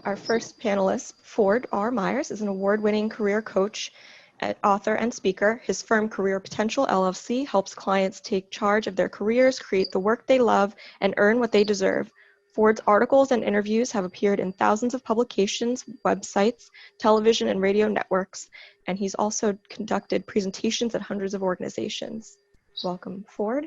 Our first panelist, Ford R. Myers, is an award-winning career coach, author, and speaker. His firm, Career Potential LLC, helps clients take charge of their careers, create the work they love, and earn what they deserve. Ford's articles and interviews have appeared in thousands of publications, websites, television, and radio networks, and he's also conducted presentations at hundreds of organizations. Welcome, Ford.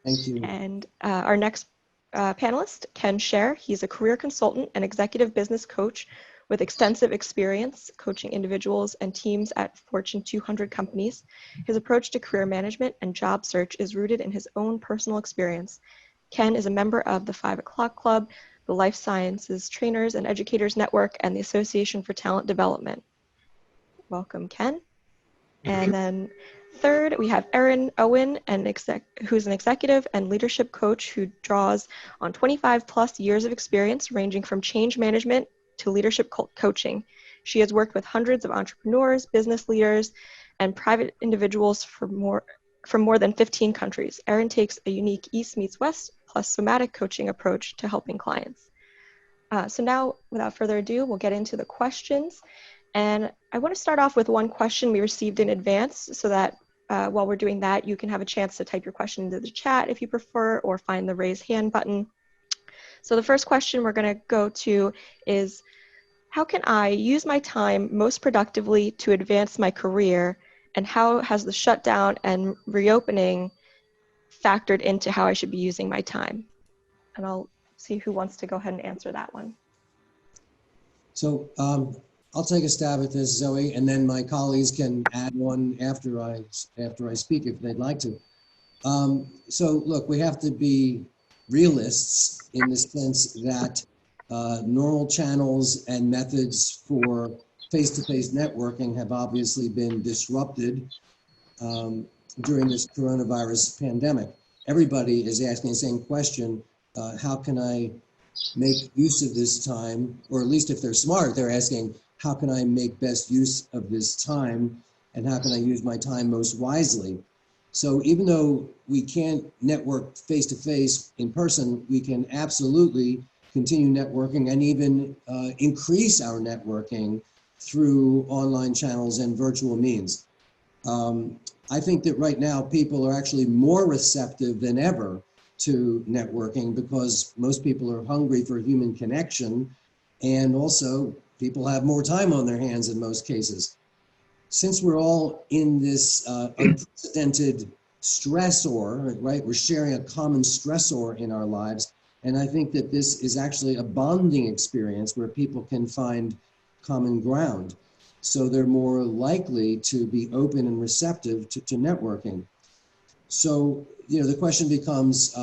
Thank you. And our next panelist, Ken Sher. He's a career consultant and executive business coach with extensive experience coaching individuals and teams at Fortune 200 companies. His approach to career management and job search is rooted in his own personal experience. Ken is a member of the 5 O'Clock Club, the Life Sciences Trainers and Educators Network, and the Association for Talent Development. Welcome, Ken. And then third, we have Erin Owen, who's an executive and leadership coach who draws on 25 plus years of experience ranging from change management to leadership coaching. She has worked with hundreds of entrepreneurs, business leaders, and private individuals from more than 15 countries. Erin takes a unique East meets West plus somatic coaching approach to helping clients. So now, without further ado, we'll get into the questions. And I want to start off with one question we received in advance so that while we're doing that, you can have a chance to type your question into the chat if you prefer, or find the raise hand button. So the first question we're going to go to is, how can I use my time most productively to advance my career, and how has the shutdown and reopening factored into how I should be using my time? And I'll see who wants to go ahead and answer that one. So I'll take a stab at this, Zoe, and then my colleagues can add one after I speak if they'd like to. So look, we have to be realists in the sense that normal channels and methods for face-to-face networking have obviously been disrupted during this coronavirus pandemic. Everybody is asking the same question, how can I make use of this time? Or at least if they're smart, they're asking, how can I make best use of this time, and how can I use my time most wisely? So even though we can't network face-to-face in person, we can absolutely continue networking and even increase our networking through online channels and virtual means. I think that right now people are actually more receptive than ever to networking because most people are hungry for human connection, and also people have more time on their hands in most cases. Since we're all in this unprecedented stressor, right? We're sharing a common stressor in our lives. And I think that this is actually a bonding experience where people can find common ground. So they're more likely to be open and receptive to networking. So, you know, the question becomes,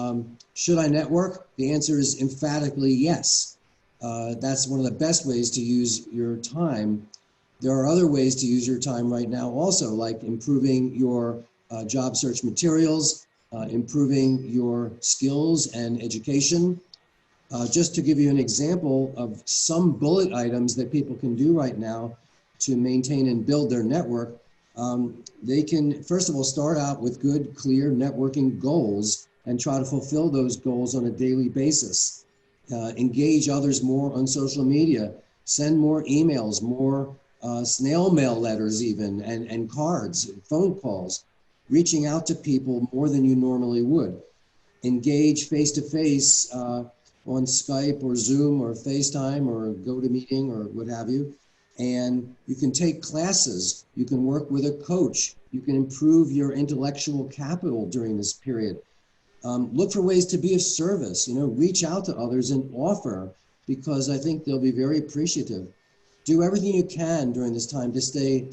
should I network? The answer is emphatically yes. That's one of the best ways to use your time. There are other ways to use your time right now also, like improving your job search materials, improving your skills and education. Just to give you an example of some bullet items that people can do right now to maintain and build their network, they can, first of all, start out with good, clear networking goals and try to fulfill those goals on a daily basis. Engage others more on social media, send more emails, more snail mail letters even, and cards, phone calls, reaching out to people more than you normally would. Engage face-to-face on Skype or Zoom or FaceTime or GoToMeeting or what have you. And you can take classes, you can work with a coach, you can improve your intellectual capital during this period. Look for ways to be of service, you know, reach out to others and offer, because I think they'll be very appreciative. Do everything you can during this time to stay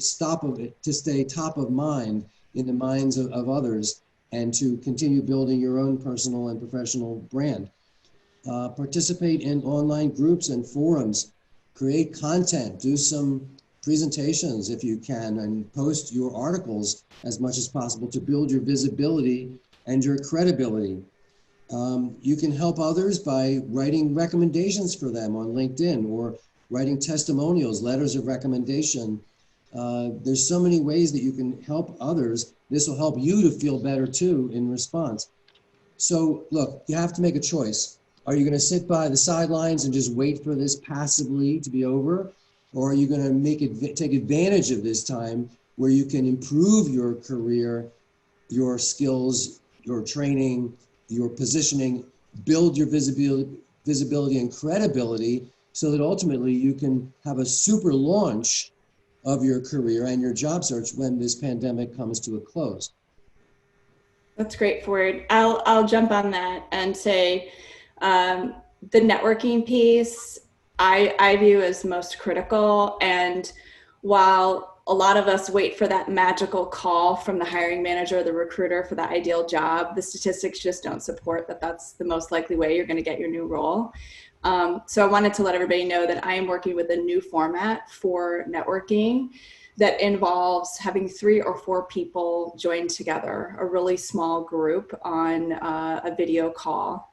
top of mind in the minds of others, and to continue building your own personal and professional brand. Participate in online groups and forums, create content, do some presentations if you can, and post your articles as much as possible to build your visibility and your credibility. You can help others by writing recommendations for them on LinkedIn, or writing testimonials, letters of recommendation. There's so many ways that you can help others. This will help you to feel better too in response. So look, you have to make a choice. Are you going to sit by the sidelines and just wait for this passively to be over? Or are you going to take advantage of this time where you can improve your career, your skills, your training, your positioning, build your visibility and credibility so that ultimately you can have a super launch of your career and your job search when this pandemic comes to a close? That's great, Ford. I'll jump on that and say the networking piece I view as most critical. And while a lot of us wait for that magical call from the hiring manager or the recruiter for the ideal job, the statistics just don't support that that's the most likely way you're going to get your new role. So I wanted to let everybody know that I am working with a new format for networking that involves having 3 or 4 people join together, a really small group on a video call.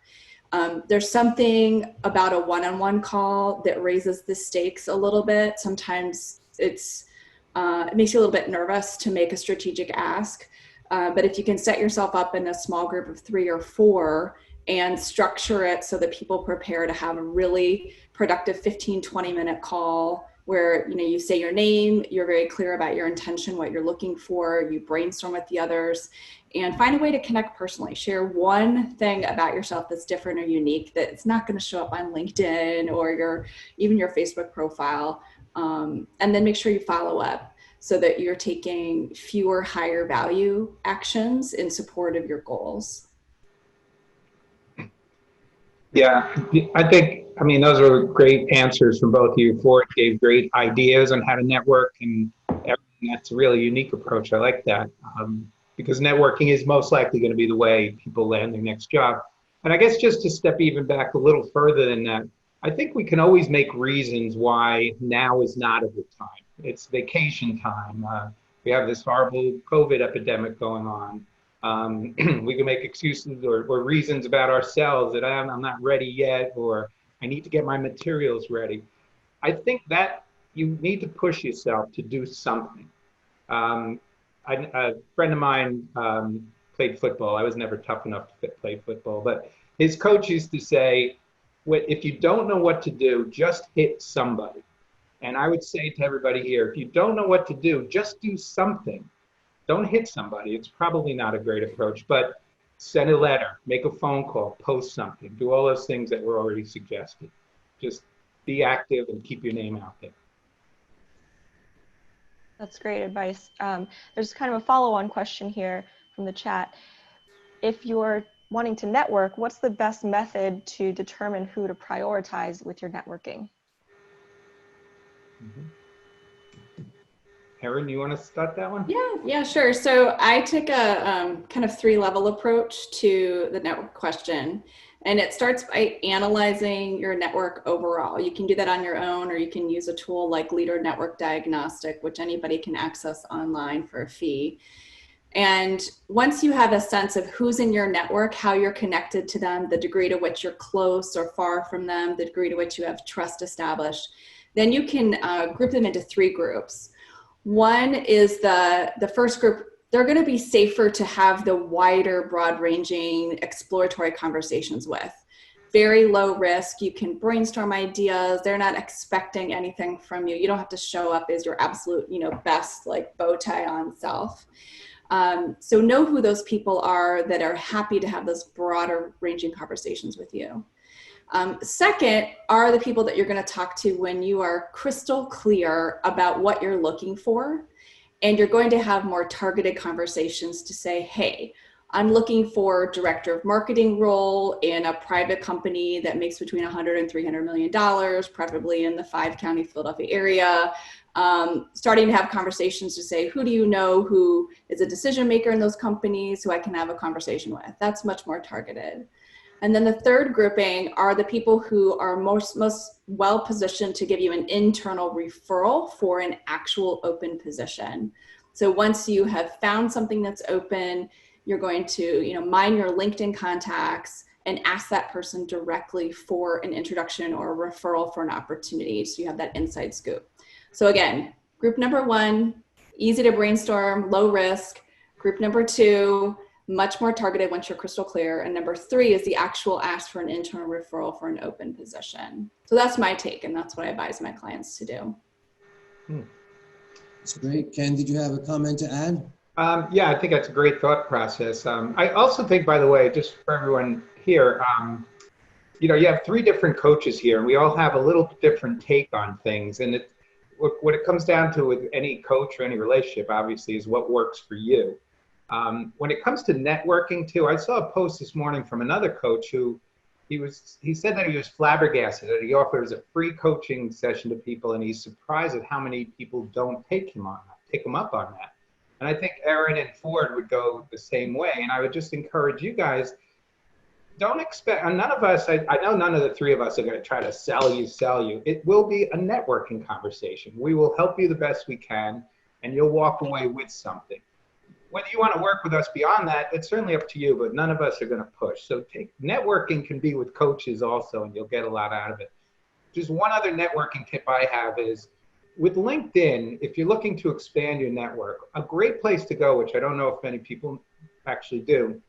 There's something about a one-on-one call that raises the stakes a little bit. Sometimes it makes you a little bit nervous to make a strategic ask. But if you can set yourself up in a small group of 3 or 4 and structure it so that people prepare to have a really productive 15, 20-minute call where you say your name, you're very clear about your intention, what you're looking for, you brainstorm with the others, and find a way to connect personally. Share one thing about yourself that's different or unique that it's not going to show up on LinkedIn or even your Facebook profile, and then make sure you follow up so that you're taking fewer higher value actions in support of your goals. Yeah, I mean, those were great answers from both of you. Ford gave great ideas on how to network and everything. That's a really unique approach. I like that because networking is most likely going to be the way people land their next job. And I guess just to step even back a little further than that, I think we can always make reasons why now is not a good time. It's vacation time. We have this horrible COVID epidemic going on. We can make excuses or reasons about ourselves that I'm not ready yet, or I need to get my materials ready. I think that you need to push yourself to do something. A friend of mine played football. I was never tough enough to play football, but his coach used to say, if you don't know what to do, just hit somebody. And I would say to everybody here, if you don't know what to do, just do something. Don't hit somebody. It's probably not a great approach, but send a letter, make a phone call, post something, do all those things that were already suggested. Just be active and keep your name out there. That's great advice. There's kind of a follow-on question here from the chat. If you're wanting to network, what's the best method to determine who to prioritize with your networking? Mm-hmm. Erin, you want to start that one? Yeah, sure. So I took a kind of 3-level approach to the network question. And it starts by analyzing your network overall. You can do that on your own, or you can use a tool like Leader Network Diagnostic, which anybody can access online for a fee. And once you have a sense of who's in your network, how you're connected to them, the degree to which you're close or far from them, the degree to which you have trust established, then you can group them into 3 groups. One is the first group. They're going to be safer to have the wider, broad-ranging exploratory conversations with. Very low risk. You can brainstorm ideas. They're not expecting anything from you. You don't have to show up as your absolute, best, like bow tie on self. So know who those people are that are happy to have those broader ranging conversations with you. Second are the people that you're going to talk to when you are crystal clear about what you're looking for. And you're going to have more targeted conversations to say, hey, I'm looking for director of marketing role in a private company that makes between $100 and $300 million, preferably in the 5-county Philadelphia area. Starting to have conversations to say, who do you know who is a decision maker in those companies who I can have a conversation with? That's much more targeted. And then the third grouping are the people who are most well positioned to give you an internal referral for an actual open position. So once you have found something that's open, you're going to mine your LinkedIn contacts and ask that person directly for an introduction or a referral for an opportunity. So you have that inside scoop. So again, group number 1, easy to brainstorm, low risk. Group number 2, much more targeted once you're crystal clear. And number 3 is the actual ask for an internal referral for an open position. So that's my take, and that's what I advise my clients to do. That's great. Ken, did you have a comment to add? Yeah, I think that's a great thought process. I also think, by the way, just for everyone here, you have 3 different coaches here, and we all have a little different take on things. And what it comes down to with any coach or any relationship, obviously, is what works for you. When it comes to networking, too, I saw a post this morning from another coach who he said that he was flabbergasted that he offers a free coaching session to people, and he's surprised at how many people don't take him up on that. And I think Erin and Ford would go the same way. And I would just encourage you guys, don't expect, and none of us, I know none of the 3 of us are going to try to sell you. It will be a networking conversation. We will help you the best we can, and you'll walk away with something. Whether you want to work with us beyond that, it's certainly up to you, but none of us are going to push. So networking can be with coaches also, and you'll get a lot out of it. Just one other networking tip I have is, with LinkedIn, if you're looking to expand your network, a great place to go, which I don't know if many people actually do,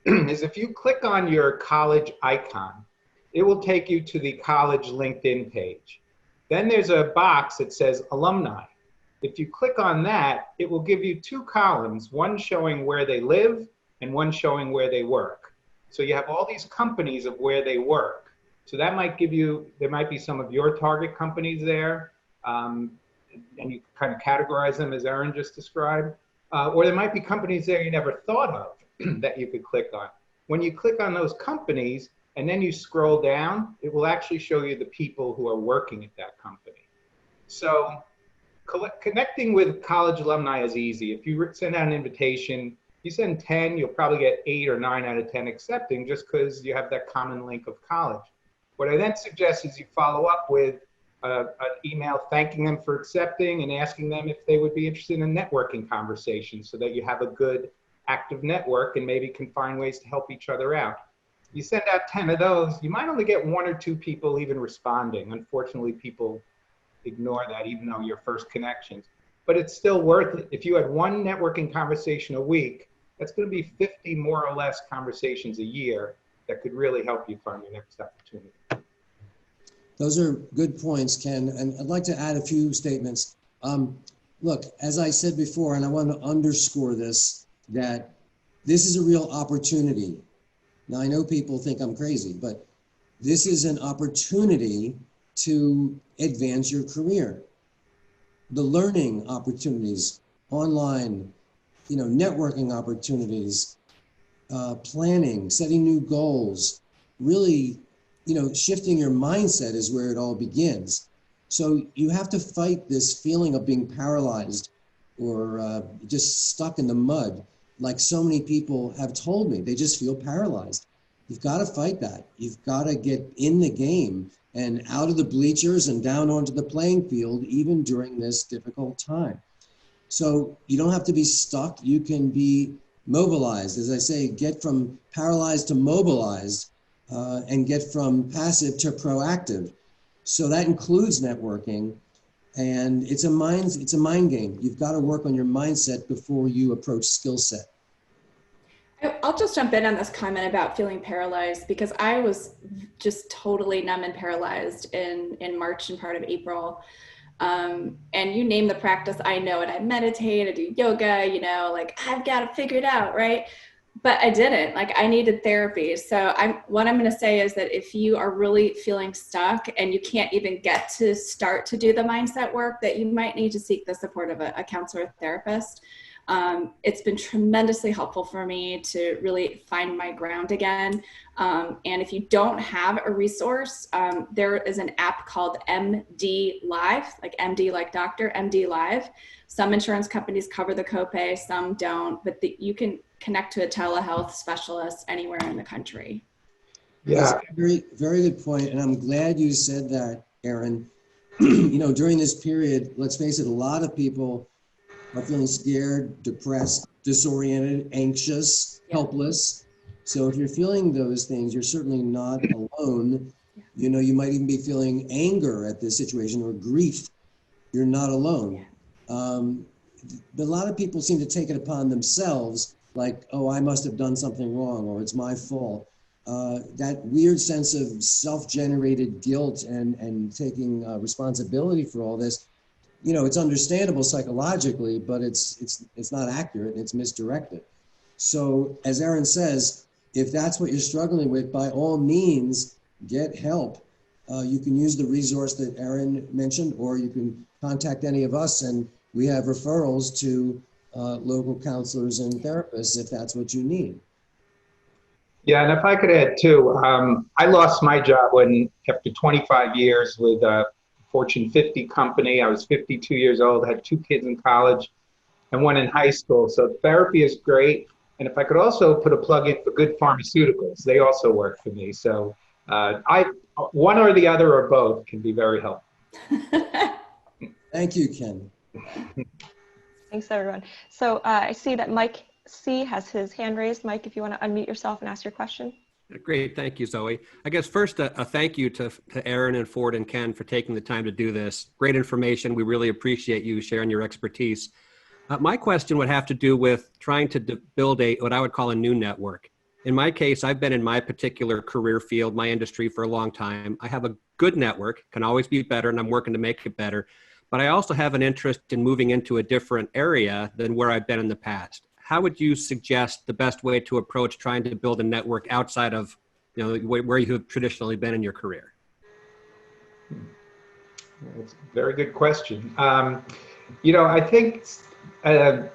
is if you click on your college icon, it will take you to the college LinkedIn page. Then there's a box that says alumni. If you click on that, it will give you 2 columns, one showing where they live and one showing where they work. So you have all these companies of where they work. So that might give you, there might be some of your target companies there, and you kind of categorize them as Erin just described. Or there might be companies there you never thought of that you could click on. When you click on those companies and then you scroll down, it will actually show you the people who are working at that company. So connecting with college alumni is easy. If you send out an invitation, you send 10, you'll probably get 8 or 9 out of 10 accepting, just because you have that common link of college. What I then suggest is you follow up with an email thanking them for accepting and asking them if they would be interested in a networking conversation, so that you have a good active network and maybe can find ways to help each other out. You send out 10 of those, you might only get 1 or 2 people even responding. Unfortunately, people ignore that, even though your first connections. But it's still worth it. If you had 1 networking conversation a week, that's going to be 50 more or less conversations a year that could really help you find your next opportunity. Those are good points, Ken. And I'd like to add a few statements. Look, as I said before, and I want to underscore this, that this is a real opportunity. Now, I know people think I'm crazy, but this is an opportunity to advance your career. The learning opportunities, online, networking opportunities, planning, setting new goals, really, shifting your mindset is where it all begins. So you have to fight this feeling of being paralyzed or just stuck in the mud. Like so many people have told me, they just feel paralyzed. You've got to fight that. You've got to get in the game and out of the bleachers and down onto the playing field, even during this difficult time. So you don't have to be stuck. You can be mobilized. As I say, get from paralyzed to mobilized, and get from passive to proactive. So that includes networking, and it's a mind game. You've got to work on your mindset before you approach skill set. I'll just jump in on this comment about feeling paralyzed, because I was just totally numb and paralyzed in March and part of April. And you name the practice, I know it. I meditate, I do yoga, I've got to figure it out, right? But I didn't. I needed therapy. So what I'm going to say is that if you are really feeling stuck and you can't even get to start to do the mindset work, that you might need to seek the support of a counselor or therapist. It's been tremendously helpful for me to really find my ground again. And if you don't have a resource, there is an app called MD Live, like MD like doctor, MD Live. Some insurance companies cover the copay, some don't, but you can connect to a telehealth specialist anywhere in the country. Yeah. That's a very, very good point. And I'm glad you said that, Erin. During this period, let's face it, a lot of people are feeling scared, depressed, disoriented, anxious, helpless. So if you're feeling those things, you're certainly not alone. You might even be feeling anger at this situation or grief. You're not alone. But a lot of people seem to take it upon themselves, like, oh, I must have done something wrong, or it's my fault. That weird sense of self-generated guilt and taking responsibility for all this, you know, it's understandable psychologically, but it's not accurate. It's misdirected. So as Erin says, if that's what you're struggling with, by all means, get help. You can use the resource that Erin mentioned, or you can contact any of us, and we have referrals to local counselors and therapists if that's what you need. Yeah, and if I could add too, I lost my job when, after 25 years with a Fortune 50 company, I was 52 years old, had 2 kids in college and 1 in high school. So therapy is great. And if I could also put a plug in for good pharmaceuticals, they also work for me. So one or the other or both can be very helpful. Thank you, Ken. Thanks, everyone. So I see that Mike C has his hand raised. Mike, if you want to unmute yourself and ask your question. Great. Thank you, Zoe. I guess first, a thank you to Erin and Ford and Ken for taking the time to do this. Great information. We really appreciate you sharing your expertise. My question would have to do with trying to build what I would call a new network. In my case, I've been in my particular career field, my industry, for a long time. I have a good network, can always be better, and I'm working to make it better. But I also have an interest in moving into a different area than where I've been in the past. How would you suggest the best way to approach trying to build a network outside of, you know, where you have traditionally been in your career? That's a very good question. You know, I think the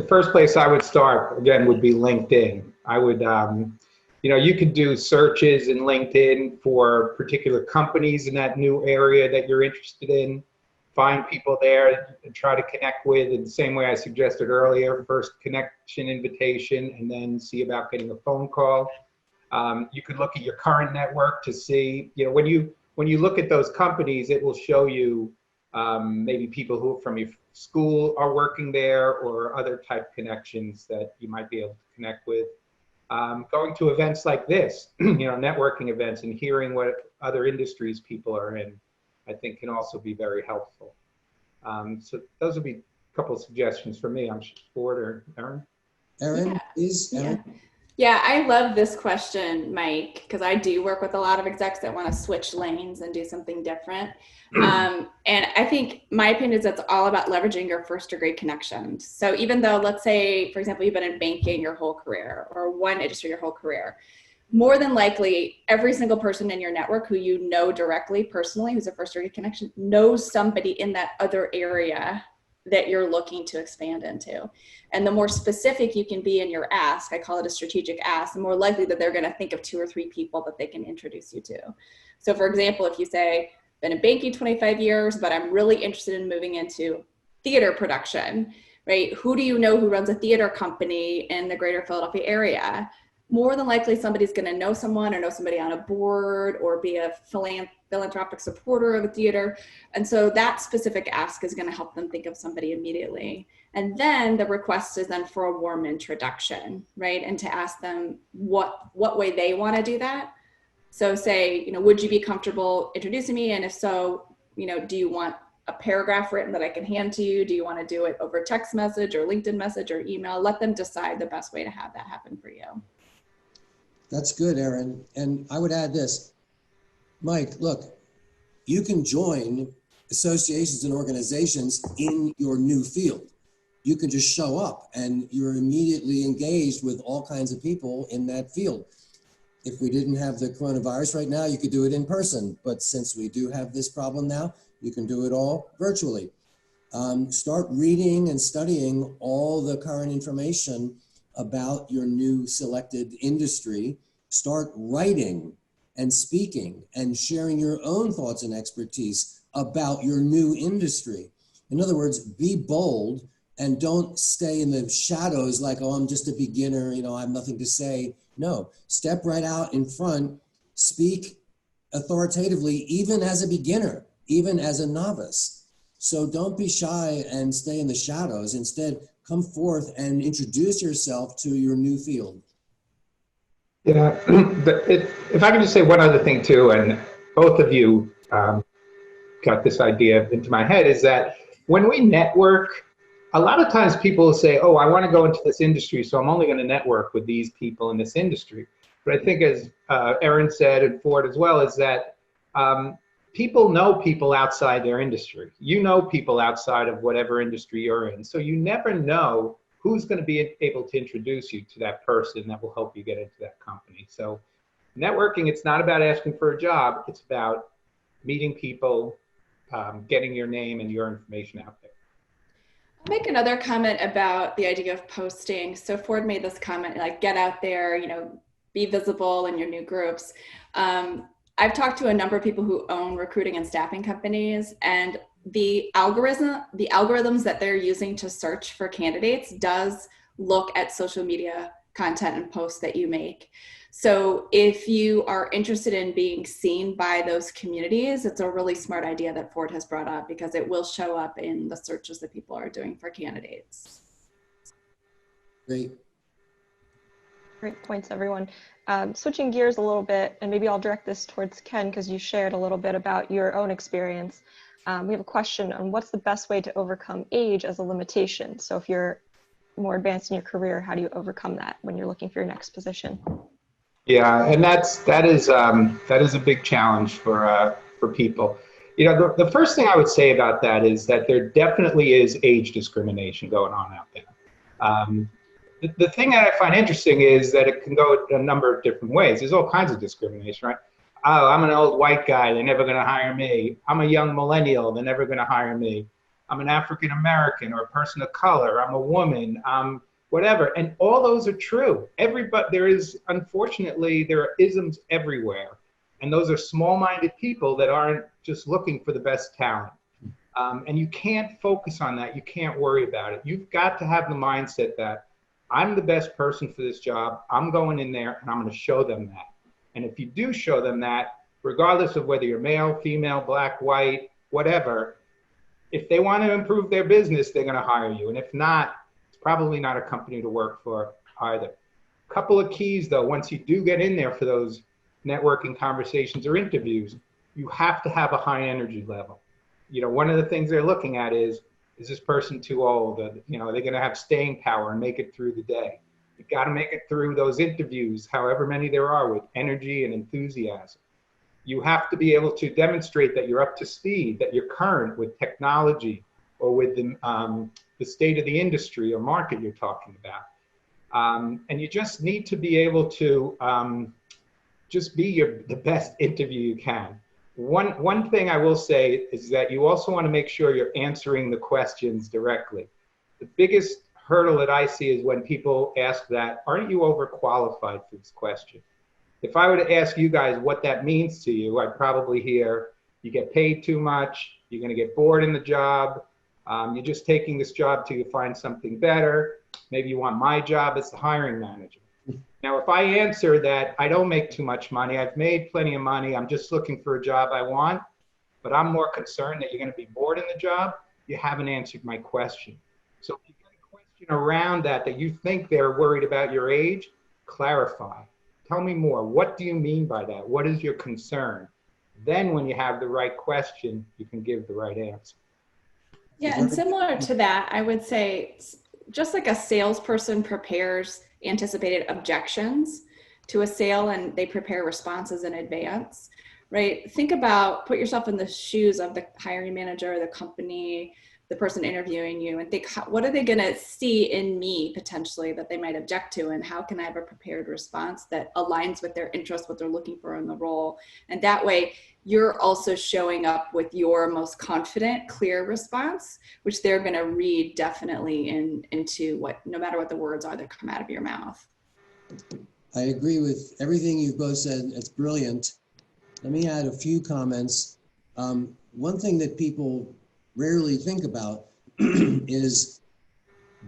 first place I would start, again, would be LinkedIn. I would, you know, you could do searches in LinkedIn for particular companies in that new area that you're interested in. Find people there and try to connect with in the same way I suggested earlier. First connection invitation, and then see about getting a phone call. You could look at your current network to see, you know, when you look at those companies, it will show you maybe people who from your school are working there, or other type connections that you might be able to connect with. Going to events like this, you know, networking events, and hearing what other industries people are in, I think can also be very helpful. So those would be a couple of suggestions for me. I'm Ford or Erin. Erin, please. Erin. Yeah, I love this question, Mike, because I do work with a lot of execs that want to switch lanes and do something different. And I think my opinion is it's all about leveraging your first degree connections. So even though, let's say, for example, you've been in banking your whole career, or one industry your whole career, more than likely, every single person in your network who you know directly, personally, who's a first degree connection, knows somebody in that other area that you're looking to expand into. And the more specific you can be in your ask, I call it a strategic ask, the more likely that they're going to think of 2 or 3 people that they can introduce you to. So for example, if you say, been in banking 25 years, but I'm really interested in moving into theater production, right? Who do you know who runs a theater company in the greater Philadelphia area? More than likely somebody's going to know someone, or know somebody on a board, or be a philanthropic supporter of a theater. And so that specific ask is going to help them think of somebody immediately. And then the request is then for a warm introduction, right? And to ask them what way they want to do that. So say, you know, would you be comfortable introducing me? And if so, you know, do you want a paragraph written that I can hand to you? Do you want to do it over text message or LinkedIn message or email? Let them decide the best way to have that happen for you. That's good, Erin. And I would add this. Mike, look, you can join associations and organizations in your new field. You can just show up and you're immediately engaged with all kinds of people in that field. If we didn't have the coronavirus right now, you could do it in person. But since we do have this problem now, you can do it all virtually. Start reading and studying all the current information about your new selected industry. Start writing and speaking and sharing your own thoughts and expertise about your new industry. In other words, be bold and don't stay in the shadows like, oh, I'm just a beginner, you know, I have nothing to say. No, step right out in front, speak authoritatively, even as a beginner, even as a novice. So don't be shy and stay in the shadows. Instead, come forth and introduce yourself to your new field. Yeah, if I can just say one other thing too, and both of you got this idea into my head, is that when we network, a lot of times people will say, oh, I want to go into this industry, so I'm only going to network with these people in this industry. But I think, as Erin said, and Ford as well, is that people know people outside their industry. You know people outside of whatever industry you're in. So you never know who's going to be able to introduce you to that person that will help you get into that company. So networking, it's not about asking for a job. It's about meeting people, getting your name and your information out there. I'll make another comment about the idea of posting. So Ford made this comment, like, get out there, you know, be visible in your new groups. I've talked to a number of people who own recruiting and staffing companies, and the algorithms that they're using to search for candidates does look at social media content and posts that you make. So if you are interested in being seen by those communities, it's a really smart idea that Ford has brought up, because it will show up in the searches that people are doing for candidates. Great. Great points, everyone. Switching gears a little bit, and maybe I'll direct this towards Ken, because you shared a little bit about your own experience. We have a question on what's the best way to overcome age as a limitation. So if you're more advanced in your career, how do you overcome that when you're looking for your next position? Yeah, and that is a big challenge for people. You know, the first thing I would say about that is that there definitely is age discrimination going on out there. The thing that I find interesting is that it can go a number of different ways. There's all kinds of discrimination, right? Oh, I'm an old white guy, they're never going to hire me. I'm a young millennial, they're never going to hire me. I'm an African American or a person of color. I'm a woman. Whatever, and all those are true. Unfortunately, there are isms everywhere, and those are small-minded people that aren't just looking for the best talent. And you can't focus on that. You can't worry about it. You've got to have the mindset that I'm the best person for this job. I'm going in there and I'm going to show them that. And if you do show them that, regardless of whether you're male, female, black, white, whatever, if they want to improve their business, they're going to hire you. And if not, it's probably not a company to work for either. A couple of keys though, once you do get in there for those networking conversations or interviews, you have to have a high energy level. You know, one of the things they're looking at is this person too old? You know, are they going to have staying power and make it through the day? You got to make it through those interviews, however many there are, with energy and enthusiasm. You have to be able to demonstrate that you're up to speed, that you're current with technology or with the state of the industry or market you're talking about. And you just need to be able to just be the best interview you can. One thing I will say is that you also want to make sure you're answering the questions directly. The biggest hurdle that I see is when people ask that, aren't you overqualified for this question? If I were to ask you guys what that means to you, I'd probably hear you get paid too much, you're going to get bored in the job, you're just taking this job till you find something better, maybe you want my job as the hiring manager. Now, if I answer that I don't make too much money, I've made plenty of money, I'm just looking for a job I want, but I'm more concerned that you're going to be bored in the job, you haven't answered my question. So if you get a question around that you think they're worried about your age, clarify. Tell me more. What do you mean by that? What is your concern? Then when you have the right question, you can give the right answer. Yeah, and similar to that, I would say, just like a salesperson prepares anticipated objections to a sale and they prepare responses in advance, right? Think about, put yourself in the shoes of the hiring manager, the company, the person interviewing you, and think, what are they going to see in me potentially that they might object to, and how can I have a prepared response that aligns with their interest, what they're looking for in the role? And that way you're also showing up with your most confident, clear response, which they're going to read definitely into what, no matter what the words are that come out of your mouth. I agree with everything you've both said. It's brilliant. Let me add a few comments. One thing that people rarely think about is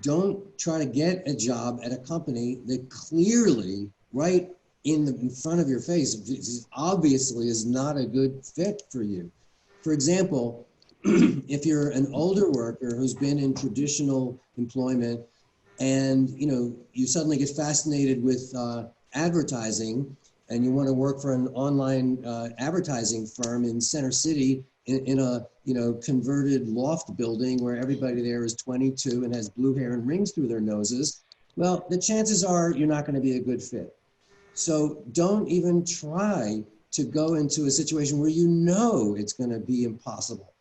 don't try to get a job at a company that clearly, right in front of your face, obviously is not a good fit for you. For example, if you're an older worker who's been in traditional employment and you suddenly get fascinated with advertising and you want to work for an online advertising firm in Center City, in a, converted loft building where everybody there is 22 and has blue hair and rings through their noses, well, the chances are you're not going to be a good fit. So don't even try to go into a situation where you know it's going to be impossible.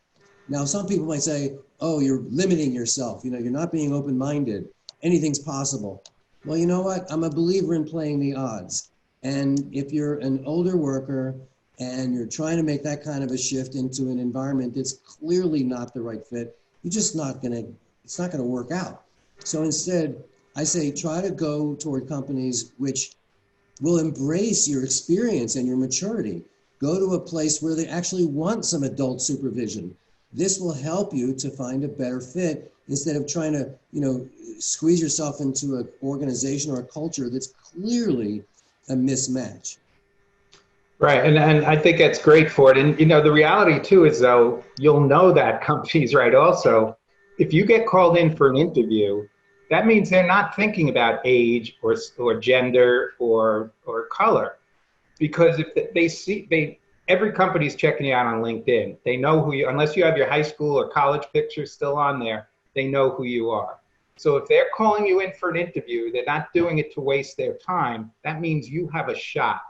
Now, some people might say, oh, you're limiting yourself. You're not being open-minded. Anything's possible. Well, you know what? I'm a believer in playing the odds. And if you're an older worker and you're trying to make that kind of a shift into an environment that's clearly not the right fit, it's not going to work out. So instead, I say try to go toward companies which will embrace your experience and your maturity. Go to a place where they actually want some adult supervision. This will help you to find a better fit instead of trying to, squeeze yourself into an organization or a culture that's clearly a mismatch. Right, and I think that's great for it. And the reality too is, though, you'll know that companies, right, also, if you get called in for an interview, that means they're not thinking about age or gender or color, because if they see every company's checking you out on LinkedIn. They know who you, unless you have your high school or college picture still on there, they know who you are. So if they're calling you in for an interview, they're not doing it to waste their time. That means you have a shot.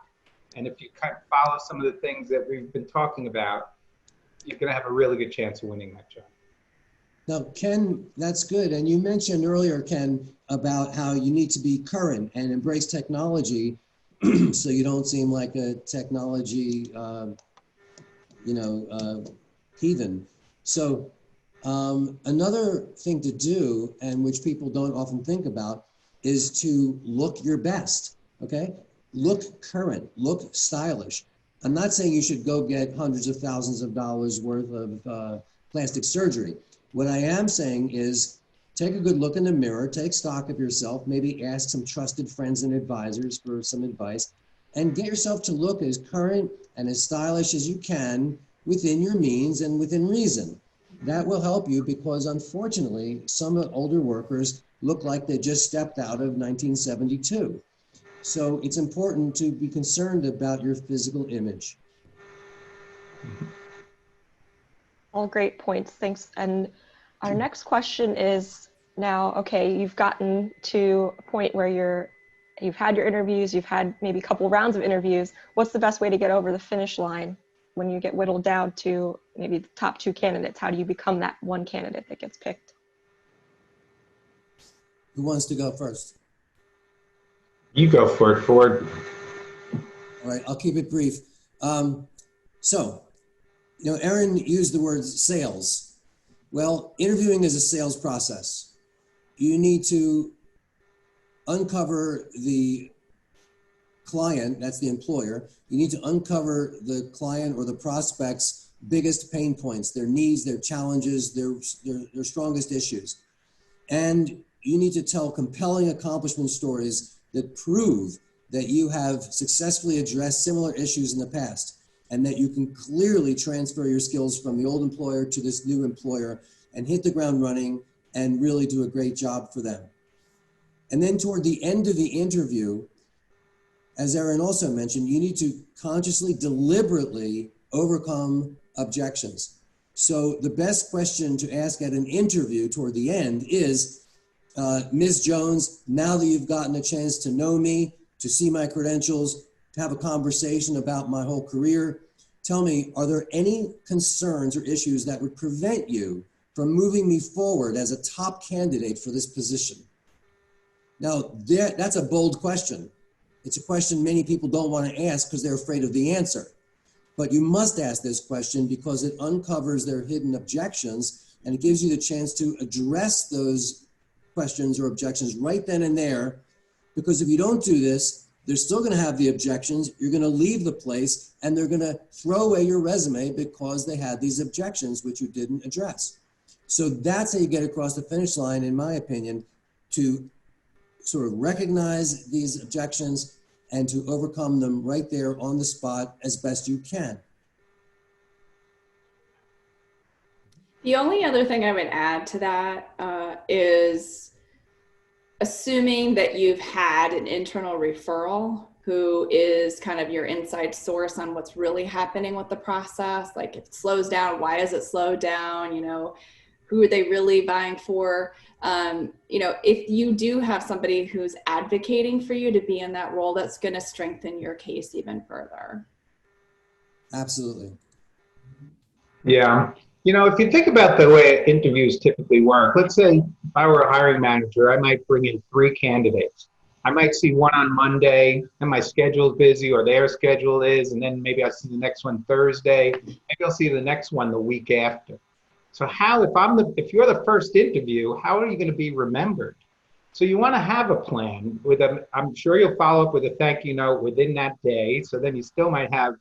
And if you kind of follow some of the things that we've been talking about, you're going to have a really good chance of winning that job. Now, Ken, that's good. And you mentioned earlier, Ken, about how you need to be current and embrace technology so you don't seem like a technology, heathen. So another thing to do, and which people don't often think about, is to look your best, okay? Look current, look stylish. I'm not saying you should go get hundreds of thousands of dollars worth of plastic surgery. What I am saying is take a good look in the mirror, take stock of yourself, maybe ask some trusted friends and advisors for some advice, and get yourself to look as current and as stylish as you can within your means and within reason. That will help you because, unfortunately, some older workers look like they just stepped out of 1972. So it's important to be concerned about your physical image. All great points. Thanks. And our next question is now, okay, you've gotten to a point where you've had your interviews, you've had maybe a couple rounds of interviews. What's the best way to get over the finish line when you get whittled down to maybe the top 2 candidates? How do you become that one candidate that gets picked? Who wants to go first? You go for it, Ford. All right, I'll keep it brief. Erin used the word sales. Well, interviewing is a sales process. You need to uncover the client, that's the employer. You need to uncover the client or the prospect's biggest pain points, their needs, their challenges, their strongest issues. And you need to tell compelling accomplishment stories that prove that you have successfully addressed similar issues in the past and that you can clearly transfer your skills from the old employer to this new employer and hit the ground running and really do a great job for them. And then toward the end of the interview, as Erin also mentioned, you need to consciously, deliberately overcome objections. So the best question to ask at an interview toward the end is, Ms. Jones, now that you've gotten a chance to know me, to see my credentials, to have a conversation about my whole career, tell me, are there any concerns or issues that would prevent you from moving me forward as a top candidate for this position? Now, that's a bold question. It's a question many people don't want to ask because they're afraid of the answer. But you must ask this question because it uncovers their hidden objections and it gives you the chance to address those questions or objections right then and there. Because if you don't do this, they're still going to have the objections. You're going to leave the place and they're going to throw away your resume because they had these objections which you didn't address. So that's how you get across the finish line, in my opinion, to sort of recognize these objections and to overcome them right there on the spot as best you can. The only other thing I would add to that is assuming that you've had an internal referral who is kind of your inside source on what's really happening with the process. Like if it slows down, why does it slow down? You know, who are they really vying for? You know, if you do have somebody who's advocating for you to be in that role, that's going to strengthen your case even further. Absolutely. Yeah. You know, if you think about the way interviews typically work, let's say if I were a hiring manager, I might bring in 3 candidates. I might see one on Monday and my schedule is busy or their schedule is, and then maybe I'll see the next one Thursday. Maybe I'll see the next one the week after. So how, if you're the first interview, how are you going to be remembered? So you want to have a plan with them. I'm sure you'll follow up with a thank you note within that day. So then you still might have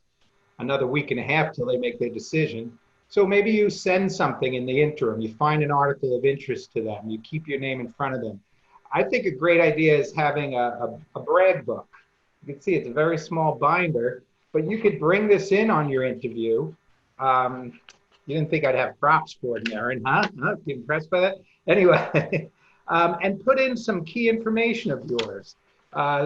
another week and a half till they make their decision. So maybe you send something in the interim. You find an article of interest to them. You keep your name in front of them. I think a great idea is having a brag book. You can see it's a very small binder, but you could bring this in on your interview. You didn't think I'd have props for it, Erin, huh? You impressed by that? Anyway, and put in some key information of yours.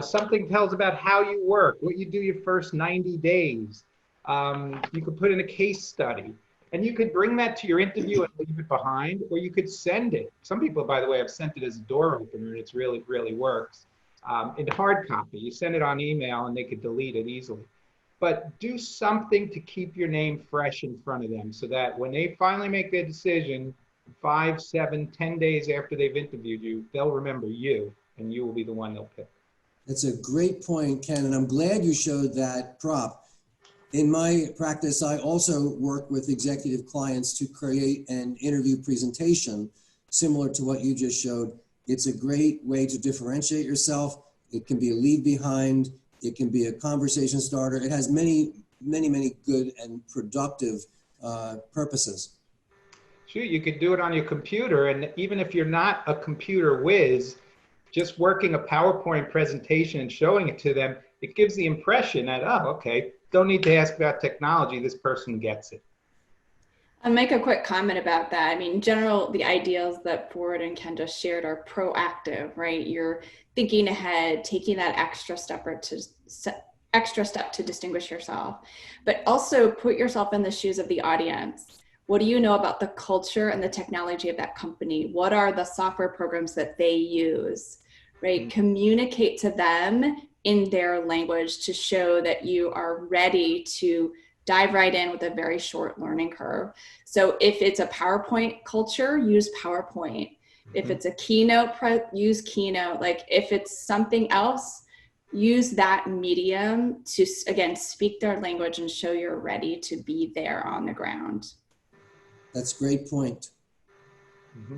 Something tells about how you work, what you do your first 90 days. You could put in a case study. And you could bring that to your interview and leave it behind, or you could send it. Some people, by the way, have sent it as a door opener, and it's really works. In hard copy, you send it on email, and they could delete it easily. But do something to keep your name fresh in front of them so that when they finally make their decision, 5, 7, 10 days after they've interviewed you, they'll remember you, and you will be the one they'll pick. That's a great point, Ken, and I'm glad you showed that prop. In my practice, I also work with executive clients to create an interview presentation similar to what you just showed. It's a great way to differentiate yourself. It can be a leave behind. It can be a conversation starter. It has many good and productive purposes. Sure, you could do it on your computer, and even if you're not a computer whiz, just working a PowerPoint presentation and showing it to them, it gives the impression that, oh, okay, don't need to ask about technology, this person gets it. I'll make a quick comment about that. I mean, in general, the ideas that Ford and Ken just shared are proactive, right? You're thinking ahead, taking that extra step to distinguish yourself, but also put yourself in the shoes of the audience. What do you know about the culture and the technology of that company? What are the software programs that they use, right? Mm-hmm. Communicate to them in their language to show that you are ready to dive right in with a very short learning curve. So if it's a PowerPoint culture, use PowerPoint. Mm-hmm. If it's a Keynote, use Keynote. Like if it's something else, use that medium to, again, speak their language and show you're ready to be there on the ground. That's a great point. Mm-hmm.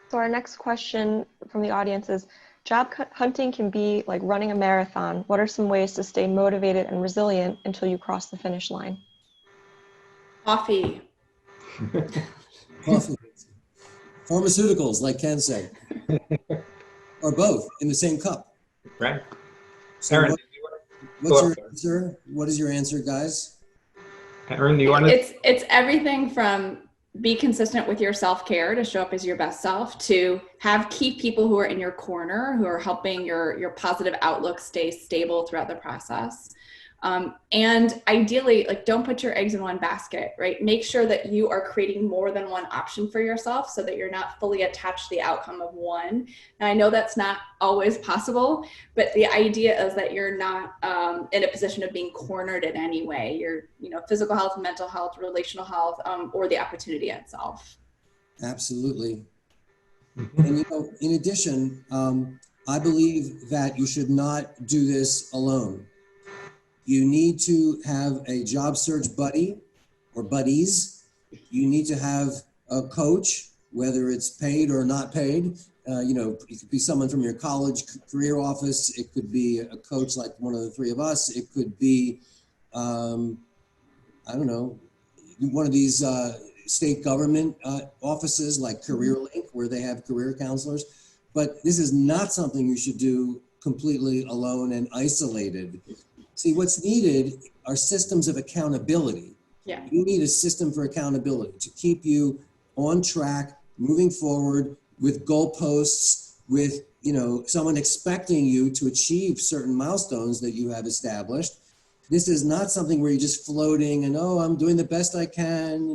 So our next question from the audience is, job hunting can be like running a marathon. What are some ways to stay motivated and resilient until you cross the finish line? Coffee. Coffee. Pharmaceuticals, like Ken said. Or both in the same cup. Right. So Erin, what's your answer? What is your answer, guys? Erin, do you want to? It's everything from be consistent with your self-care to show up as your best self, to have key people who are in your corner, who are helping your positive outlook stay stable throughout the process. And ideally, like, don't put your eggs in one basket, right? Make sure that you are creating more than one option for yourself so that you're not fully attached to the outcome of one. And I know that's not always possible, but the idea is that you're not in a position of being cornered in any way. You're, physical health, mental health, relational health, or the opportunity itself. Absolutely. And in addition, I believe that you should not do this alone. You need to have a job search buddy or buddies. You need to have a coach, whether it's paid or not paid. It could be someone from your college career office. It could be a coach like one of the three of us. It could be, one of these state government offices like CareerLink, where they have career counselors. But this is not something you should do completely alone and isolated. See, what's needed are systems of accountability. Yeah. You need a system for accountability to keep you on track, moving forward with goalposts, with someone expecting you to achieve certain milestones that you have established. This is not something where you're just floating and, oh, I'm doing the best I can.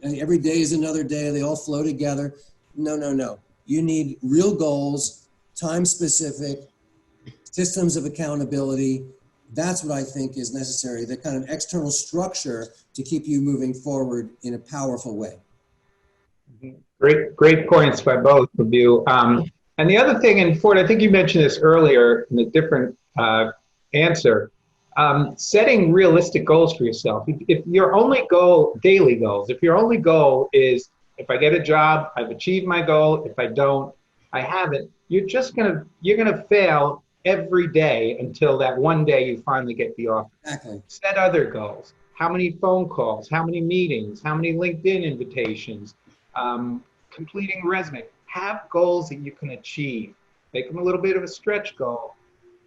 And every day is another day. They all flow together. No, no, no. You need real goals, time specific, systems of accountability. That's what I think is necessary, the kind of external structure to keep you moving forward in a powerful way. Great points by both of you. And the other thing, and Ford, I think you mentioned this earlier in a different answer, setting realistic goals for yourself. If your only goal, daily goals, if your only goal is, if I get a job, I've achieved my goal. If I don't, I haven't. You're gonna fail every day until that one day you finally get the offer. Exactly. Set other goals. How many phone calls? How many meetings? How many LinkedIn invitations? Completing a resume. Have goals that you can achieve. Make them a little bit of a stretch goal.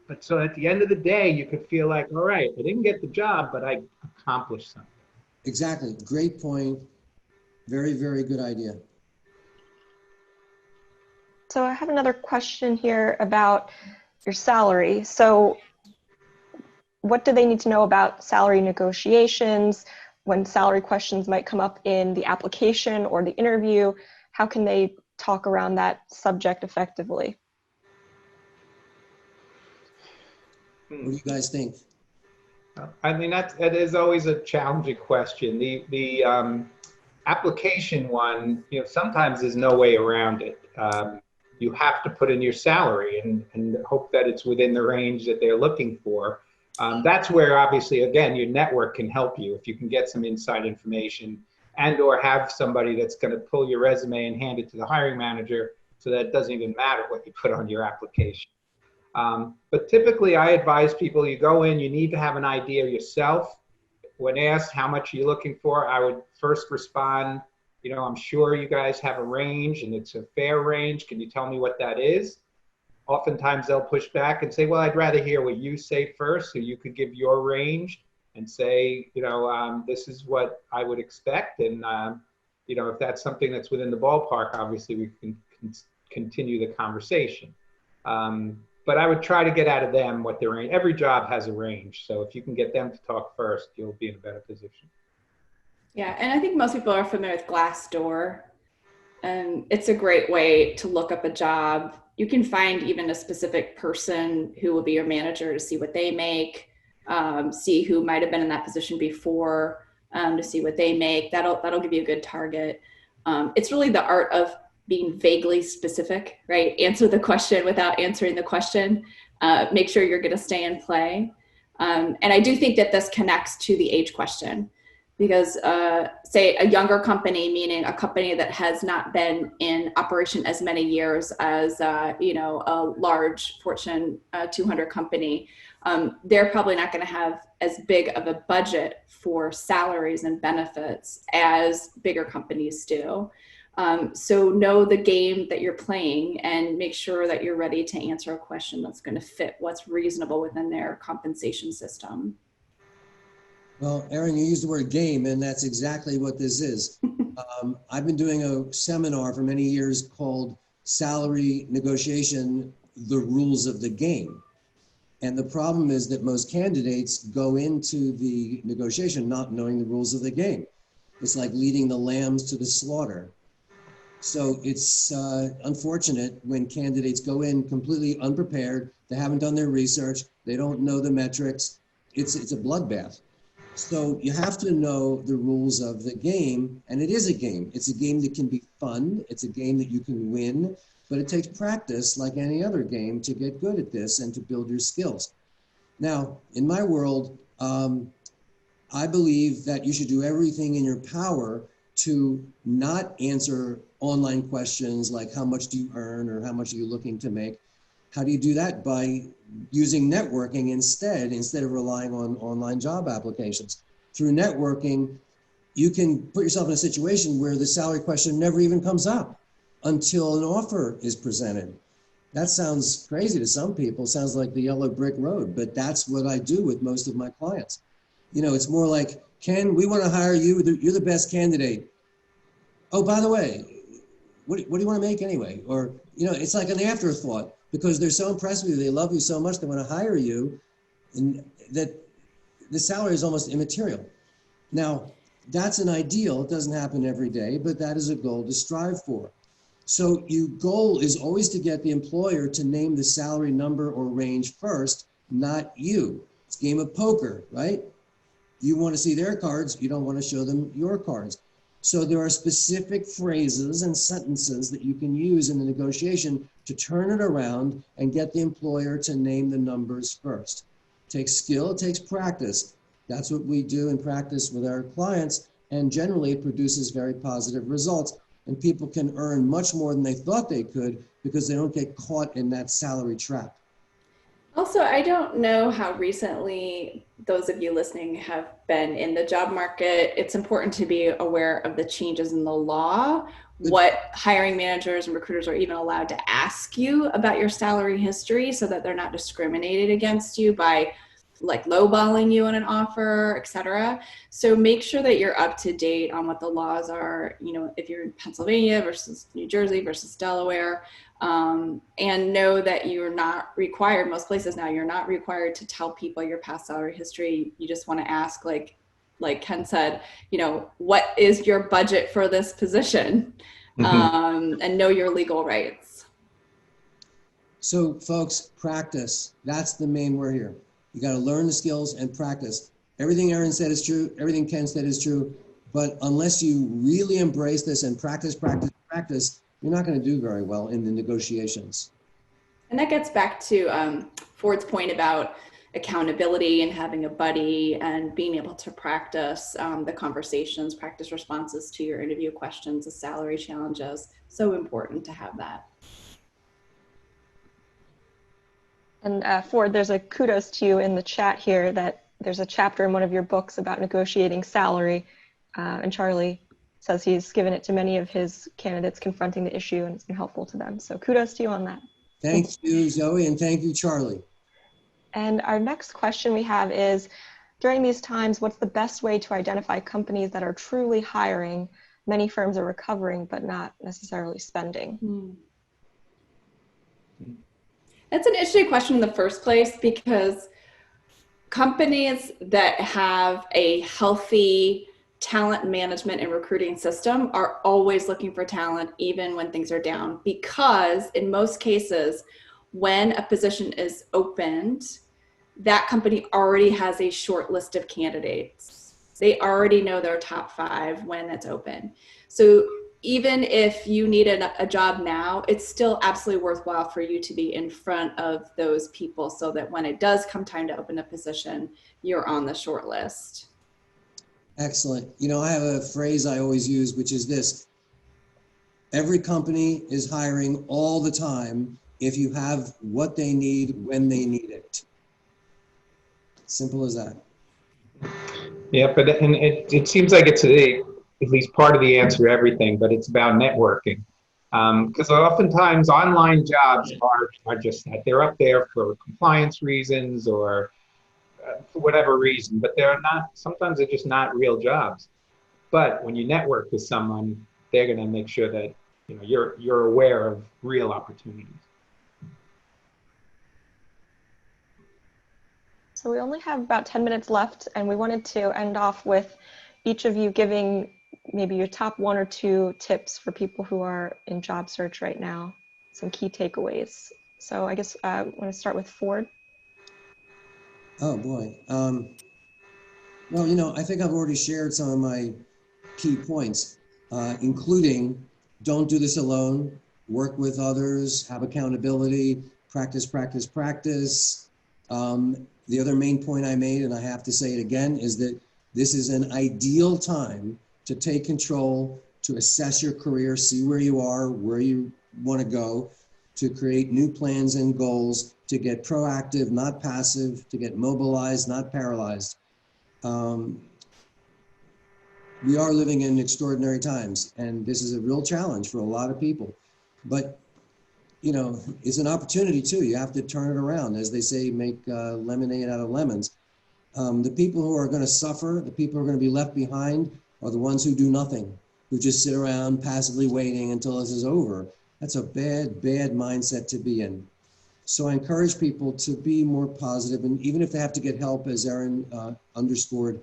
But so at the end of the day, you could feel like, all right, I didn't get the job, but I accomplished something. Exactly. Great point. Very, very good idea. So I have another question here about your salary. So what do they need to know about salary negotiations, when salary questions might come up in the application or the interview? How can they talk around that subject effectively? What do you guys think? I mean, that is always a challenging question. The application one, sometimes there's no way around it. You have to put in your salary and hope that it's within the range that they're looking for. That's where, obviously, again, your network can help you if you can get some inside information and or have somebody that's going to pull your resume and hand it to the hiring manager so that it doesn't even matter what you put on your application. But typically, I advise people, you go in, you need to have an idea yourself. When asked how much you're looking for, I would first respond, I'm sure you guys have a range and it's a fair range. Can you tell me what that is? Oftentimes they'll push back and say, well, I'd rather hear what you say first, so you could give your range and say, this is what I would expect. And, if that's something that's within the ballpark, obviously we can continue the conversation. But I would try to get out of them what their range. Every job has a range. So if you can get them to talk first, you'll be in a better position. Yeah, and I think most people are familiar with Glassdoor. And it's a great way to look up a job. You can find even a specific person who will be your manager to see what they make, see who might have been in that position before, to see what they make. That'll give you a good target. It's really the art of being vaguely specific, right? Answer the question without answering the question. Make sure you're going to stay in play. And I do think that this connects to the age question. Because say a younger company, meaning a company that has not been in operation as many years as a large Fortune 200 company, they're probably not going to have as big of a budget for salaries and benefits as bigger companies do. So know the game that you're playing and make sure that you're ready to answer a question that's going to fit what's reasonable within their compensation system. Well, Erin, you used the word game, and that's exactly what this is. I've been doing a seminar for many years called Salary Negotiation, The Rules of the Game. And the problem is that most candidates go into the negotiation not knowing the rules of the game. It's like leading the lambs to the slaughter. So it's unfortunate when candidates go in completely unprepared, they haven't done their research, they don't know the metrics. It's a bloodbath. So you have to know the rules of the game, and it is a game. It's a game that can be fun. It's a game that you can win, but it takes practice like any other game to get good at this and to build your skills. Now, in my world, I believe that you should do everything in your power to not answer online questions like how much do you earn or how much are you looking to make. How do you do that? By using networking instead of relying on online job applications. Through networking, you can put yourself in a situation where the salary question never even comes up until an offer is presented. That sounds crazy to some people, sounds like the yellow brick road, but that's what I do with most of my clients. It's more like, Ken, we want to hire you, you're the best candidate. Oh, by the way, what do you want to make anyway? Or, it's like an afterthought because they're so impressed with you. They love you so much. They want to hire you, and that the salary is almost immaterial. Now, that's an ideal. It doesn't happen every day, but that is a goal to strive for. So your goal is always to get the employer to name the salary number or range first, not you. It's a game of poker, right? You want to see their cards. You don't want to show them your cards. So there are specific phrases and sentences that you can use in the negotiation to turn it around and get the employer to name the numbers first. It takes skill, it takes practice. That's what we do in practice with our clients, and generally it produces very positive results. And people can earn much more than they thought they could because they don't get caught in that salary trap. Also, I don't know how recently those of you listening have been in the job market. It's important to be aware of the changes in the law, what hiring managers and recruiters are even allowed to ask you about your salary history so that they're not discriminated against you by like lowballing you in an offer, et cetera. So make sure that you're up to date on what the laws are, if you're in Pennsylvania versus New Jersey versus Delaware, and know that you're not required, most places now, you're not required to tell people your past salary history. You just want to ask, like Ken said, what is your budget for this position? And know your legal rights. So folks, practice. That's the main word here. You got to learn the skills and practice. Everything Erin said is true. Everything Ken said is true. But unless you really embrace this and practice, you're not going to do very well in the negotiations. And that gets back to Ford's point about accountability and having a buddy and being able to practice the conversations, practice responses to your interview questions, the salary challenges. So important to have that. And Ford, there's a kudos to you in the chat here that there's a chapter in one of your books about negotiating salary. And Charlie says he's given it to many of his candidates confronting the issue and it's been helpful to them. So kudos to you on that. Thank you, Zoe, and thank you, Charlie. And our next question we have is, during these times, what's the best way to identify companies that are truly hiring? Many firms are recovering, but not necessarily spending. That's an interesting question in the first place because companies that have a healthy talent management and recruiting system are always looking for talent, even when things are down, because in most cases, when a position is opened, that company already has a short list of candidates. They already know their top 5 when it's open. So even if you need a job now, it's still absolutely worthwhile for you to be in front of those people so that when it does come time to open a position, you're on the short list. Excellent. I have a phrase I always use, which is this: every company is hiring all the time if you have what they need when they need it. Simple as that. Yeah, but it seems like it's at least part of the answer to everything, but it's about networking. Because oftentimes online jobs are just that. They're up there for compliance reasons or for whatever reason, but sometimes they're just not real jobs. But when you network with someone, they're going to make sure that you're aware of real opportunities. So we only have about 10 minutes left, and we wanted to end off with each of you giving maybe your top 1 or 2 tips for people who are in job search right now, some key takeaways. So I guess I want to start with Ford. Oh boy. Well, I think I've already shared some of my key points, including don't do this alone, work with others, have accountability, practice. The other main point I made, and I have to say it again, is that this is an ideal time to take control, to assess your career, see where you are, where you want to go, to create new plans and goals, to get proactive, not passive, to get mobilized, not paralyzed. We are living in extraordinary times, and this is a real challenge for a lot of people. But it's an opportunity too. You have to turn it around. As they say, make lemonade out of lemons. The people who are going to suffer, the people who are going to be left behind, are the ones who do nothing. who just sit around passively waiting until this is over. That's a bad, bad mindset to be in. So I encourage people to be more positive, and even if they have to get help, as Erin underscored,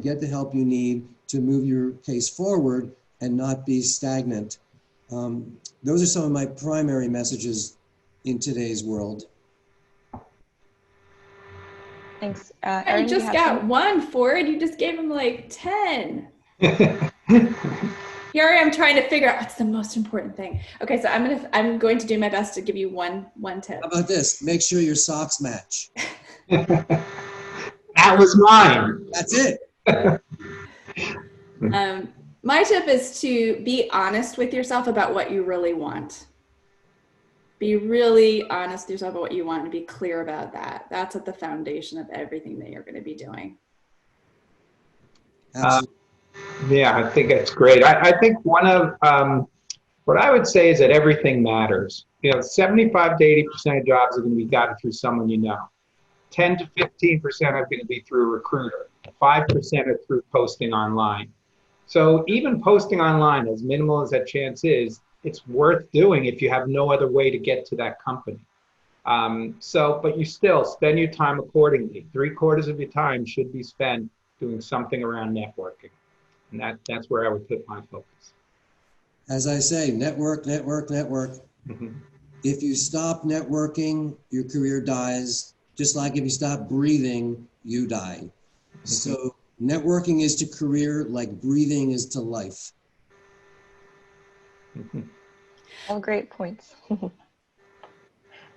get the help you need to move your case forward and not be stagnant. Those are some of my primary messages in today's world. Thanks. You Erin, do you just have got some? one, Ford. You just gave him like 10. Here I am trying to figure out what's the most important thing. Okay, so I'm going to do my best to give you one tip. How about this? Make sure your socks match. That was mine. That's it. My tip is to be honest with yourself about what you really want. Be really honest with yourself about what you want and be clear about that. That's at the foundation of everything that you're going to be doing. Absolutely. Yeah, I think that's great. I think one of what I would say is that everything matters. 75 to 80% of jobs are going to be gotten through someone you know. 10 to 15% are going to be through a recruiter. 5% are through posting online. So even posting online, as minimal as that chance is, it's worth doing if you have no other way to get to that company. But you still spend your time accordingly. 3/4 of your time should be spent doing something around networking. And that's where I would put my focus. As I say, network, network, network. Mm-hmm. If you stop networking, your career dies. Just like if you stop breathing, you die. Mm-hmm. So networking is to career like breathing is to life. Mm-hmm. All great points. Yeah,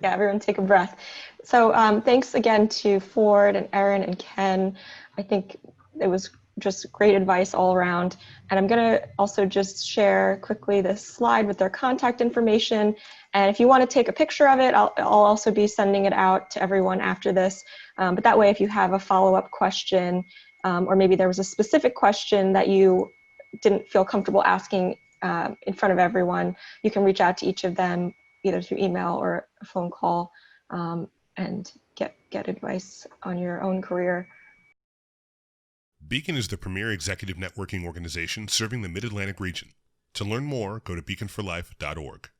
everyone take a breath. So thanks again to Ford and Erin and Ken. I think it was just great advice all around. And I'm going to also just share quickly this slide with their contact information. And if you want to take a picture of it, I'll also be sending it out to everyone after this. But that way, if you have a follow-up question, or maybe there was a specific question that you didn't feel comfortable asking in front of everyone, you can reach out to each of them either through email or a phone call and get advice on your own career. Beacon is the premier executive networking organization serving the Mid-Atlantic region. To learn more, go to beaconforlife.org.